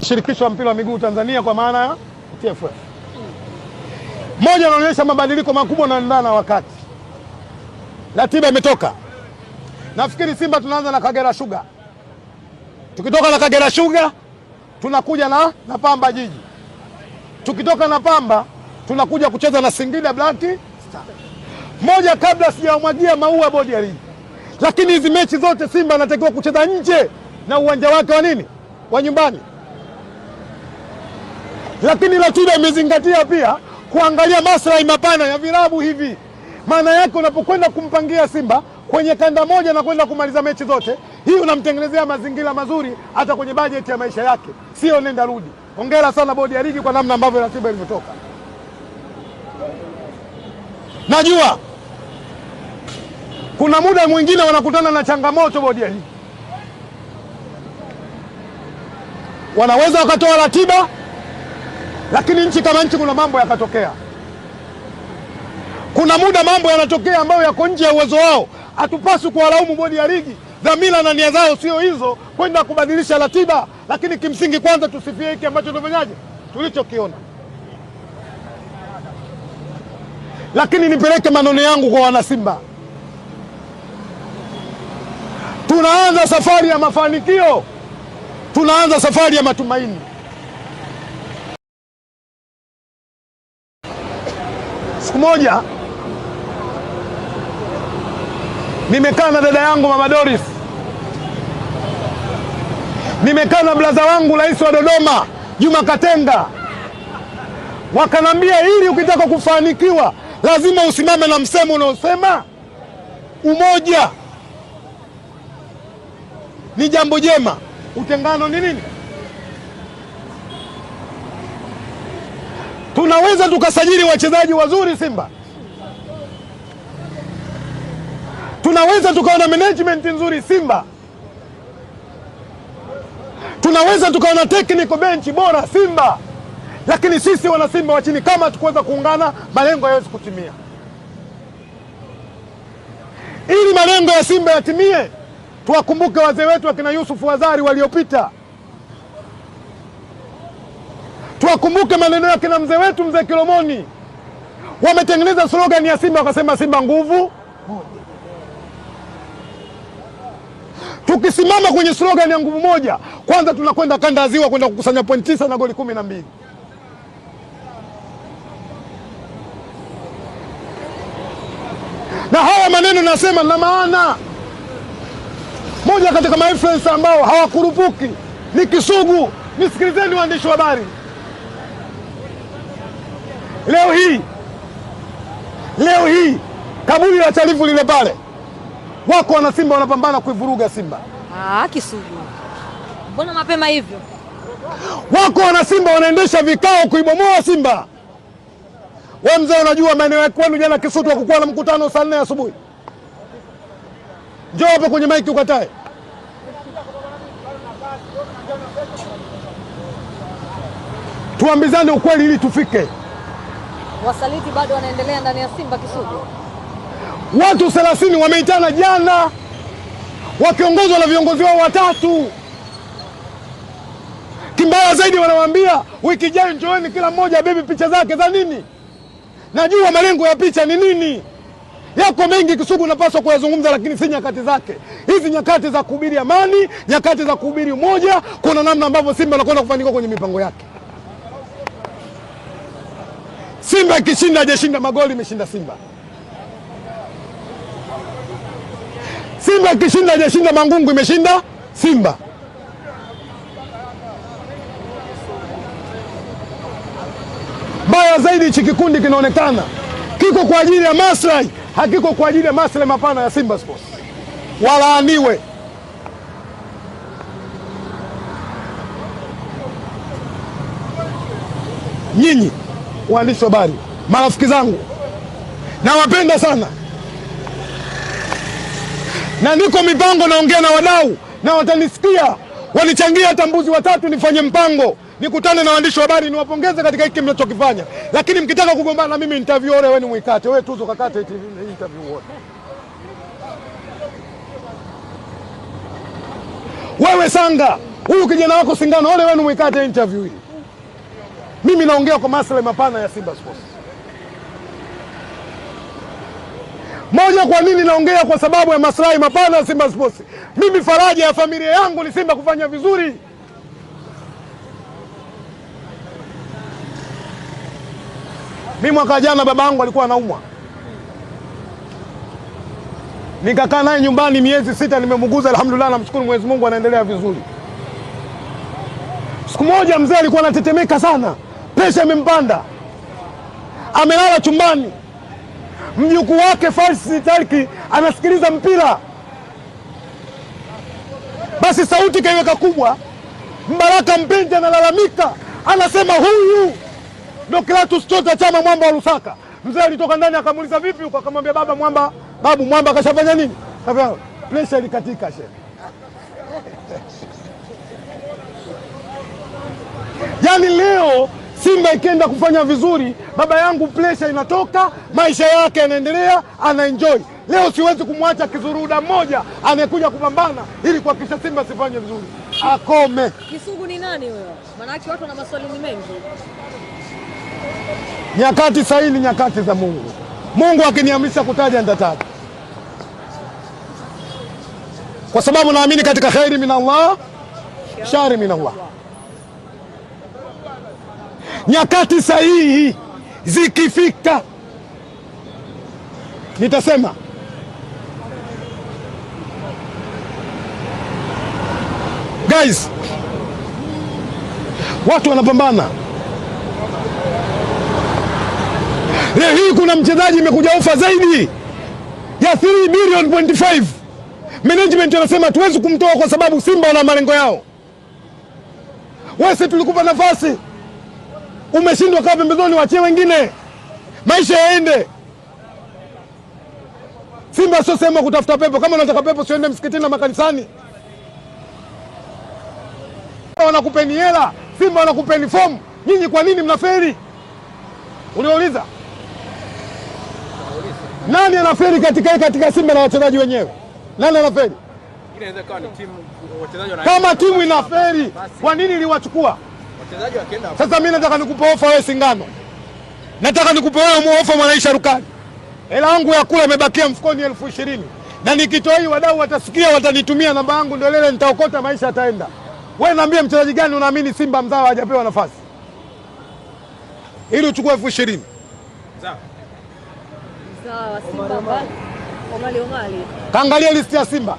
shirikisho la mpira wa miguu Tanzania kwa maana ya TFF. Moja, anaonyesha mabadiliko makubwa na ndana na wakati. Ratiba imetoka. Nafikiri Simba tunaanza na Kagera Sugar. Tukitoka na Kagera Sugar tunakuja na Pamba Jiji. Tukitoka na Pamba tunakuja kucheza na Singida Black Star. Moja, kabla sijamwagia maua bodi ya ligi, lakini hizi mechi zote Simba anatakiwa kucheza nje na uwanja wake wa nini? Wa nyumbani. Lakini ratiba imezingatia pia kuangalia maslahi mapana ya vilabu hivi. Maana yake unapokwenda kumpangia Simba kwenye kanda moja na kwenda kumaliza mechi zote, hii unamtengenezea mazingira mazuri hata kwenye bajeti ya maisha yake, sio nenda rudi. Hongera sana bodi ya ligi kwa namna ambavyo ratiba ilivyotoka. Najua kuna muda mwingine wanakutana na changamoto bodi ya ligi. Wanaweza wakatoa ratiba, lakini nchi kama nchi kuna mambo yakatokea. Kuna muda mambo yanatokea ambayo yako nje ya uwezo wao. Hatupaswi kuwalaumu bodi ya ligi. Dhamira na nia zao sio hizo kwenda kubadilisha ratiba, lakini kimsingi kwanza tusifie hiki ambacho tumefanyaje, tulichokiona. Lakini nipeleke maneno yangu kwa wana Simba. Tunaanza safari ya mafanikio. Tunaanza safari ya matumaini. Siku moja nimekaa na dada yangu Mama Doris, nimekaa na blaza wangu rais wa Dodoma Juma Katenga, wakanambia ili ukitaka kufanikiwa lazima usimame na msemo unaosema umoja ni jambo jema, utengano ni nini? Tunaweza tukasajili wachezaji wazuri Simba, tunaweza tukawa na management nzuri Simba, tunaweza tukawa na technical bench bora Simba, lakini sisi wana Simba wa chini kama tukuweza kuungana, malengo hayawezi kutimia. Ili malengo ya Simba yatimie, tuwakumbuke wazee wetu akina Yusuf Wazari waliopita. Tuwakumbuke maneno ya kina mzee wetu mzee Kilomoni. Wametengeneza slogan ya Simba wakasema Simba nguvu moja. Tukisimama kwenye slogan ya nguvu moja, kwanza tunakwenda kanda ya Ziwa kwenda kukusanya pointi 9 na goli 12. Na haya maneno nasema na maana. Moja katika ma-influencer ambao hawakurupuki ni Kisugu. Nisikilizeni waandishi wa habari. Leo hii kaburi la Talifu lile pale, wako wana Simba wanapambana kuivuruga Simba. Kisugu, mbona mapema hivyo? Wako wana Simba wanaendesha vikao kuibomoa Simba. Wewe mzee unajua maeneo ya kwenu jana Kisutu hakukuwa na mkutano saa 4 asubuhi? Njoo hapo kwenye maiki ukatae. Tuambizane ukweli ili tufike. Wasaliti bado wanaendelea ndani ya Simba Kisugu. Watu 30 wameitana jana, wakiongozwa na viongozi wao watatu. Kimbaya zaidi wanawaambia wiki ijayo njooni kila mmoja abebe picha zake za nini? Najua malengo ya picha ni nini. Yako mengi Kisugu napaswa kuyazungumza, lakini si nyakati zake. Hizi nyakati za kuhubiri amani, nyakati za kuhubiri umoja, kuna namna ambavyo Simba anakwenda kufanikiwa kwenye mipango yake. Simba ikishinda hajashinda magoli, imeshinda Simba. Simba ikishinda hajashinda mangungu, imeshinda Simba. Baya zaidi hichi kikundi kinaonekana kiko kwa ajili ya maslahi, hakiko kwa ajili ya maslahi mapana ya Simba Sports. Walaaniwe. Nyinyi waandishi wa habari, marafiki zangu, nawapenda sana, na niko mipango naongea na wadau na watanisikia, wanichangia hata mbuzi watatu nifanye mpango, nikutane na waandishi wa habari niwapongeze katika hiki mnachokifanya. Lakini mkitaka kugombana na mimi interview ore, wewe ni mwikate, wewe tuzo kakate interview ore. Wewe Sanga Huyu kijana wako Singano, ole wenu mwikate interview hii. Mimi naongea kwa maslahi mapana ya Simba Sports. Moja, kwa nini naongea? Kwa sababu ya maslahi mapana ya Simba Sports. Mimi faraja ya familia yangu ni Simba kufanya vizuri. Mimi mwaka jana babangu alikuwa anaumwa, nikakaa naye nyumbani miezi 6, nimemuguza. Alhamdulillah, namshukuru Mwenyezi Mungu, anaendelea vizuri. Siku moja mzee alikuwa anatetemeka sana, presha imempanda, amelala chumbani. Mjukuu wake Farsi Tariki anasikiliza mpira, basi sauti kaiweka kubwa. Mbaraka Mpenja analalamika, anasema huyu ndio Clatous Chota Chama Mwamba wa Lusaka. Mzee alitoka ndani akamuuliza vipi huko, akamwambia baba Mwamba, babu Mwamba kashafanya nini? Kafanya presha ilikatika shehe. Yaani leo Simba ikienda kufanya vizuri, baba yangu presha inatoka, maisha yake yanaendelea, anaenjoy. Leo siwezi kumwacha kizuruda mmoja anayekuja kupambana ili kuhakikisha Simba sifanye vizuri. Akome. Kisugu ni nani huyo? Maana watu wana maswali mengi. Nyakati sahihi ni nyakati za Mungu. Mungu akiniamrisha kutaja nitataja, kwa sababu naamini katika khairi min Allah, shari min Allah. Nyakati sahihi zikifika nitasema. Guys, watu wanapambana. Leo hii kuna mchezaji imekuja ofa zaidi ya 3 bilioni 5. Management wanasema tuwezi kumtoa kwa sababu Simba wana malengo yao. Wewe tulikupa nafasi, umeshindwa, kaa pembezoni, waachie wengine, maisha yaende. Simba sio sema kutafuta pepo. Kama unataka pepo siende msikitini na makanisani. Wanakupeni hela, Simba wanakupeni fomu. Nyinyi kwa nini mnaferi? Uliouliza nani anaferi katika Simba na wachezaji wenyewe? Nani anaferi? Inaweza kuwa ni timu, wachezaji wana. Kama timu inaferi, kwa nini iliwachukua? Wachezaji wakienda. Sasa mimi nataka nikupe ofa wewe Singano. Nataka nikupe wewe ofa Mwanaisha Rukani. Hela yangu ya kula imebakia mfukoni 20,000. Na nikitoa hii wadau watasikia, watanitumia namba yangu, ndio lele nitaokota, maisha yataenda. Wewe niambie mchezaji gani unaamini Simba mzao hajapewa nafasi ili uchukue 20,000? Sawa, Simba Omali. Kaangalia listi ya Simba.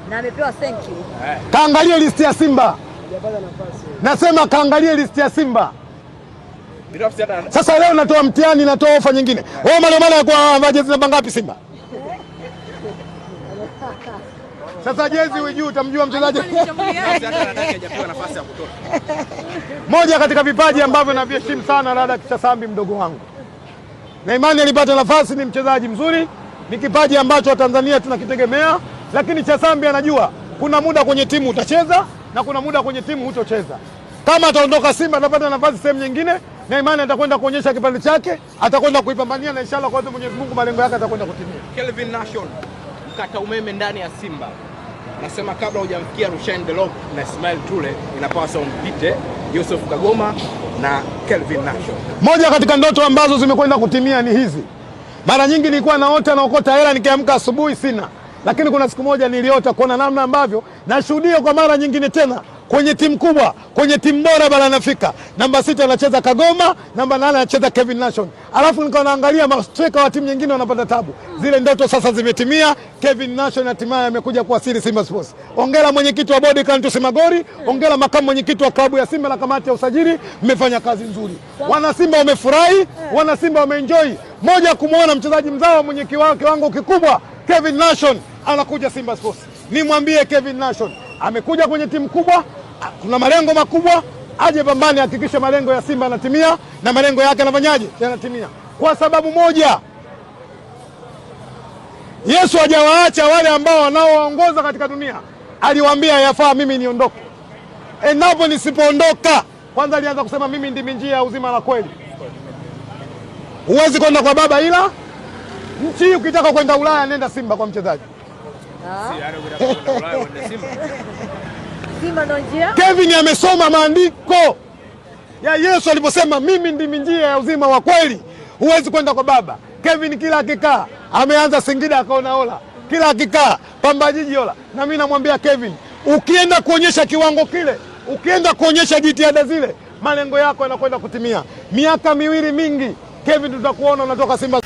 Na amepewa thank you. Kaangalia listi ya Simba. Hajapata nafasi. Nasema kaangalia listi ya Simba. Sasa leo natoa mtihani, natoa ofa nyingine. Wewe Omali kwa jezi namba ngapi Simba? Sasa jezi wewe juu utamjua mchezaji. Moja katika vipaji ambavyo naviheshimu sana Rada Kishasambi, mdogo wangu. Na imani alipata nafasi, ni mchezaji mzuri, ni kipaji ambacho Tanzania tunakitegemea, lakini Chasambi anajua kuna muda kwenye timu utacheza na kuna muda kwenye timu hutocheza. Kama ataondoka Simba atapata nafasi sehemu nyingine, na imani atakwenda kuonyesha kipande chake, atakwenda kuipambania, na inshallah kwa Mwenyezi Mungu malengo yake atakwenda kutimia. Kelvin Nation, mkata umeme ndani ya Simba. Nasema kabla hujamfikia Rushaine De Reuck na Ismail Tule, inapaswa umpite Yusuf Kagoma na Kelvin Nation. Moja katika ndoto ambazo zimekwenda kutimia ni hizi. Mara nyingi nilikuwa naota naokota hela nikiamka asubuhi sina. Lakini kuna siku moja niliota kuona namna ambavyo nashuhudia kwa mara nyingine tena kwenye timu kubwa, kwenye timu bora barani Afrika. Namba 6 anacheza Kagoma, namba 8 anacheza Kelvin Nation. Alafu nikawa naangalia mastreka wa timu nyingine wanapata tabu. Zile ndoto sasa zimetimia. Kelvin Nation hatimaye amekuja kuwasili Simba Sports. Hongera mwenyekiti wa bodi Clatous Magori, hongera makamu mwenyekiti wa klabu ya Simba na kamati ya usajili, mmefanya kazi nzuri. Wana Simba wamefurahi, wana Simba wameenjoy. Moja kumuona mchezaji mzao mwenye kiwango kikubwa Kelvin Nation anakuja Simba Sports. Nimwambie Kelvin Nation amekuja kwenye timu kubwa, kuna malengo makubwa, aje pambane, hakikisha malengo ya Simba yanatimia na malengo yake yanafanyaje? Yanatimia. Kwa sababu moja, Yesu hajawaacha wale ambao wanaoongoza katika dunia. Aliwaambia yafaa mimi niondoke. Endapo nisipoondoka, kwanza alianza kusema mimi ndimi njia ya uzima na kweli. Huwezi kwenda kwa baba, ila nchi ukitaka kwenda Ulaya nenda Simba kwa mchezaji. uzima ndo njia. Kevin amesoma maandiko ya Yesu aliposema mimi ndimi njia ya uzima wa kweli, huwezi kwenda kwa Baba. Kevin kila akikaa ameanza Singida akaona Ola, kila akikaa Pamba Jiji Ola. Na mimi namwambia Kevin, ukienda kuonyesha kiwango kile, ukienda kuonyesha jitihada zile, malengo yako yanakwenda kutimia. Miaka miwili mingi Kevin tutakuona unatoka Simba.